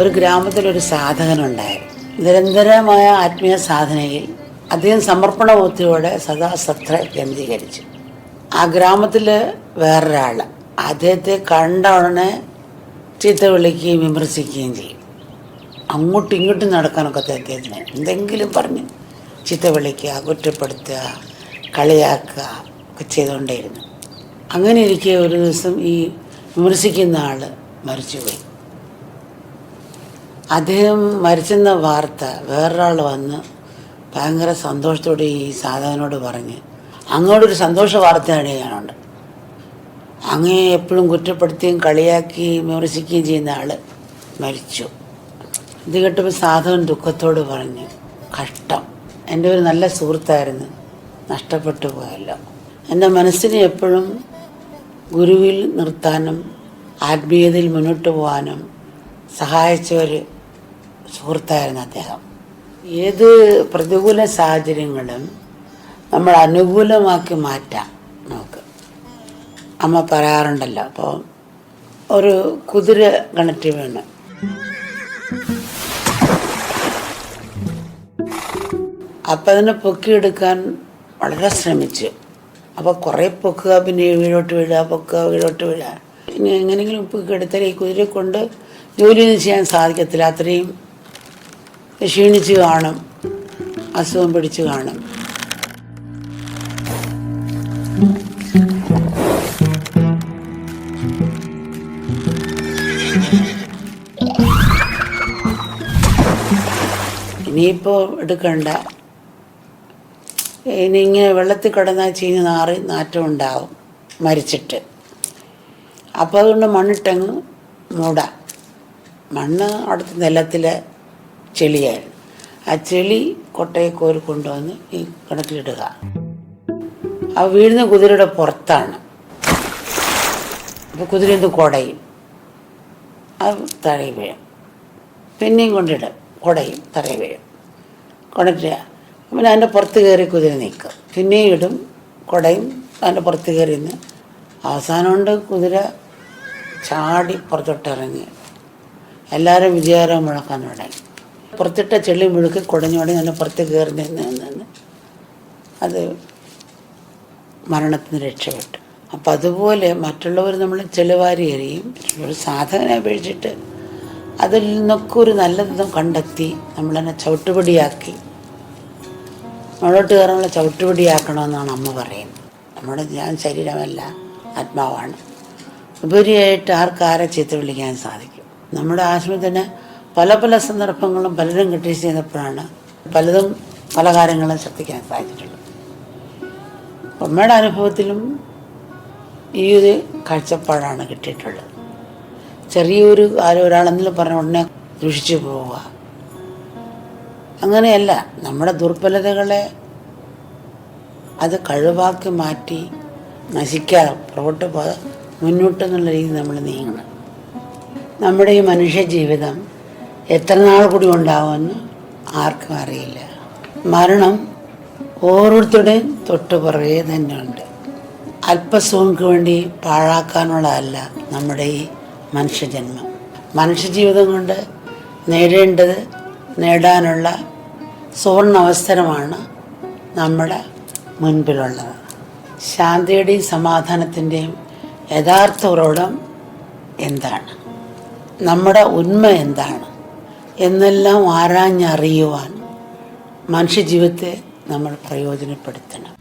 ഒരു ഗ്രാമത്തിലൊരു സാധകനുണ്ടായിരുന്നു. നിരന്തരമായ ആത്മീയ സാധനയിൽ അദ്ദേഹം സമർപ്പണ ബുദ്ധിയോടെ സദാ ശ്രദ്ധ കേന്ദ്രീകരിച്ചു. ആ ഗ്രാമത്തിൽ വേറൊരാൾ അദ്ദേഹത്തെ കണ്ട ഉടനെ ചീത്ത വിളിക്കുകയും വിമർശിക്കുകയും ചെയ്യും. അങ്ങോട്ടും ഇങ്ങോട്ടും നടക്കാനൊക്കെ അദ്ദേഹത്തിന് എന്തെങ്കിലും പറഞ്ഞ് ചീത്ത വിളിക്കുക, കുറ്റപ്പെടുത്തുക, കളിയാക്കുക ഒക്കെ ചെയ്തുകൊണ്ടേയിരുന്നു. അങ്ങനെ ഇരിക്കെ ഒരു ദിവസം ഈ വിമർശിക്കുന്ന ആൾ മരിച്ചുപോയി. അദ്ദേഹം മരിച്ചെന്ന വാർത്ത വേറൊരാൾ വന്ന് ഭയങ്കര സന്തോഷത്തോടെ ഈ സാധകനോട് പറഞ്ഞ്, അങ്ങോട്ടൊരു സന്തോഷ വാർത്ത അറിയാനുണ്ട്. അങ്ങേ എപ്പോഴും കുറ്റപ്പെടുത്തുകയും കളിയാക്കുകയും വിമർശിക്കുകയും ചെയ്യുന്ന ആൾ മരിച്ചു. ഇത് കേട്ടപ്പോൾ സാധകൻ ദുഃഖത്തോട് പറഞ്ഞ്, കഷ്ടം, എൻ്റെ ഒരു നല്ല സുഹൃത്തായിരുന്നു, നഷ്ടപ്പെട്ടു പോയല്ലോ. എൻ്റെ മനസ്സിനെ എപ്പോഴും ഗുരുവിൽ നിർത്താനും ആത്മീയതയിൽ മുന്നോട്ട് പോകാനും സഹായിച്ച ഒരു സുഹൃത്തായിരുന്നു അദ്ദേഹം. ഏത് പ്രതികൂല സാഹചര്യങ്ങളും നമ്മൾ അനുകൂലമാക്കി മാറ്റാം നമുക്ക്. അമ്മ പറയാറുണ്ടല്ലോ. അപ്പോൾ ഒരു കുതിര കിണറ്റി വീണ് അപ്പം അതിനെ പൊക്കിയെടുക്കാൻ വളരെ ശ്രമിച്ചു. അപ്പോൾ കുറേ പൊക്കുക, പിന്നെ വീഴോട്ട് വീഴുക, പൊക്കുക, വീഴോട്ട് വീഴുക. ഇനി എങ്ങനെയെങ്കിലും പൊക്കിയെടുത്താൽ ഈ കുതിരയെ കൊണ്ട് ജോലിയൊന്നും ചെയ്യാൻ സാധിക്കത്തില്ല. അത്രയും ക്ഷീണിച്ച് കാണും, അസുഖം പിടിച്ച് കാണും. ഇനിയിപ്പോൾ എടുക്കണ്ട, ഇനി ഇങ്ങനെ വെള്ളത്തിൽ കിടന്നാൽ ചീഞ്ഞ് നാറ്റം ഉണ്ടാവും മരിച്ചിട്ട്. അപ്പോൾ അതുകൊണ്ട് മണ്ണിട്ടങ്ങ് മൂടാം. മണ്ണ് അടുത്ത നിലത്തിലെ ചെളിയായിരുന്നു. ആ ചെളി കൊട്ടയെ കോരി കൊണ്ടുവന്ന് ഈ കിണറ്റിലിടുക. ആ വീഴുന്ന കുതിരയുടെ പുറത്താണ്. അപ്പോൾ കുതിര എന്ത് കുടയും, അത് തറയിൽ വീഴും. പിന്നെയും കൊണ്ടിടും, കുടയും തറയിൽ വീഴും. കൊണ്ടിട്ട് പിന്നെ അതിൻ്റെ പുറത്ത് കയറി കുതിര നിൽക്കും. പിന്നെയും ഇടും, കുടയും അതിൻ്റെ പുറത്ത് കയറി നിന്ന് അവസാനം കൊണ്ട് കുതിര ചാടി പുറത്തോട്ടിറങ്ങി എല്ലാവരും വിജയകരം മുഴക്കാൻ തുടങ്ങി. പുറത്തിട്ട ചെള്ളി മുഴുക്കി കുടഞ്ഞോടെ അതിൻ്റെ പുറത്ത് കയറി നിന്ന് അത് മരണത്തിന് രക്ഷപ്പെട്ടു. അപ്പം അതുപോലെ മറ്റുള്ളവർ നമ്മൾ ചെളിവാരി എറിയും. ഒരു സാധകനെ അപേക്ഷിച്ചിട്ട് അതിൽ നിന്നൊക്കെ ഒരു നല്ലതും കണ്ടെത്തി നമ്മളതിനെ ചവിട്ടുപടിയാക്കി മുന്നോട്ട് കയറാനുള്ള ചവിട്ടുപടിയാക്കണമെന്നാണ് അമ്മ പറയുന്നത്. നമ്മുടെ ഞാൻ ശരീരമല്ല, ആത്മാവാണ്. ഉപരിയായിട്ട് ആരെ ചീത്ത വിളിക്കാൻ സാധിക്കും. നമ്മുടെ ആശ്രമത്തിന് പല പല സന്ദർഭങ്ങളും പലരും ക്രിട്ടിസൈസ് ചെയ്തപ്പോഴാണ് പലതും പല കാര്യങ്ങളും ശ്രദ്ധിക്കാൻ സാധിച്ചിട്ടുള്ളത്. അമ്മയുടെ അനുഭവത്തിലും ഈ ഒരു കാഴ്ചപ്പാടാണ് കിട്ടിയിട്ടുള്ളത്. ചെറിയൊരു കാര്യം ഒരാളെങ്കിലും പറഞ്ഞ ഉടനെ ദൂഷിച്ചു പോവുക, അങ്ങനെയല്ല. നമ്മുടെ ദുർബലതകളെ അത് കഴിവാക്കി മാറ്റി നശിക്കാതെ പുറകോട്ട് പോകാതെ മുന്നോട്ടെന്നുള്ള രീതി നമ്മൾ നീങ്ങണം. നമ്മുടെ ഈ മനുഷ്യ ജീവിതം എത്ര നാൾ കൂടി ഉണ്ടാവുമെന്ന് ആർക്കും അറിയില്ല. മരണം ഓരോരുത്തരുടെയും തൊട്ടുപുറകെ തന്നെയുണ്ട്. അല്പസുഖങ്ങൾക്ക് വേണ്ടി പാഴാക്കാനുള്ളതല്ല നമ്മുടെ ഈ മനുഷ്യജന്മം. മനുഷ്യജീവിതം കൊണ്ട് നേടാനുള്ള സുവർണ അവസരമാണ് നമ്മുടെ മുൻപിലുള്ളത്. ശാന്തിയുടെയും സമാധാനത്തിൻ്റെയും യഥാർത്ഥ ഉറവിടം എന്താണ്, നമ്മുടെ ഉന്മ എന്താണ് എന്നെല്ലാം ആരാഞ്ഞറിയുവാൻ മനുഷ്യജീവിതത്തെ നമ്മൾ പ്രയോജനപ്പെടുത്തണം.